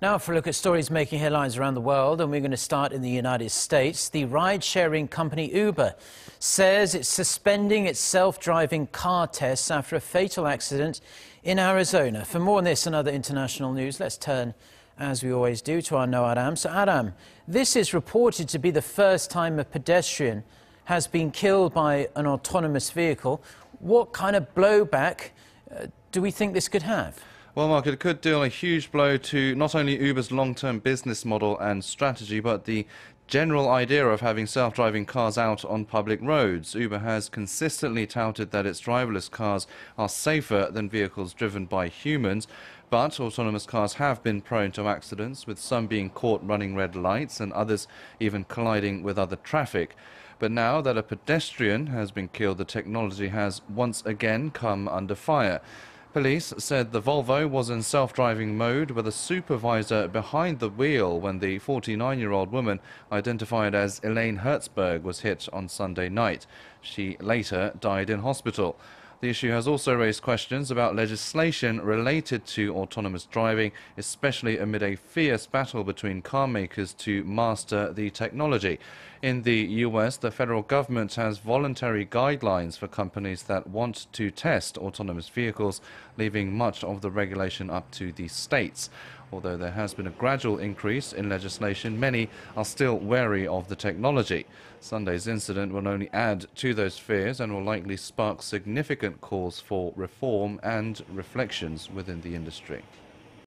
Now for a look at stories making headlines around the world, and we're going to start in the United States. The ride-sharing company Uber says it's suspending its self-driving car tests after a fatal accident in Arizona. For more on this and other international news, let's turn, as we always do, to our Ro Aram. So Aram, this is reported to be the first time a pedestrian has been killed by an autonomous vehicle. What kind of blowback do we think this could have? Well, Mark, it could deal a huge blow to not only Uber's long-term business model and strategy, but the general idea of having self-driving cars out on public roads. Uber has consistently touted that its driverless cars are safer than vehicles driven by humans, but autonomous cars have been prone to accidents, with some being caught running red lights and others even colliding with other traffic. But now that a pedestrian has been killed, the technology has once again come under fire. Police said the Volvo was in self-driving mode with a supervisor behind the wheel when the 49-year-old woman, identified as Elaine Hertzberg, was hit on Sunday night. She later died in hospital. The issue has also raised questions about legislation related to autonomous driving, especially amid a fierce battle between car makers to master the technology. In the US, the federal government has voluntary guidelines for companies that want to test autonomous vehicles, leaving much of the regulation up to the states. Although there has been a gradual increase in legislation, many are still wary of the technology. Sunday's incident will only add to those fears and will likely spark significant calls for reform and reflections within the industry.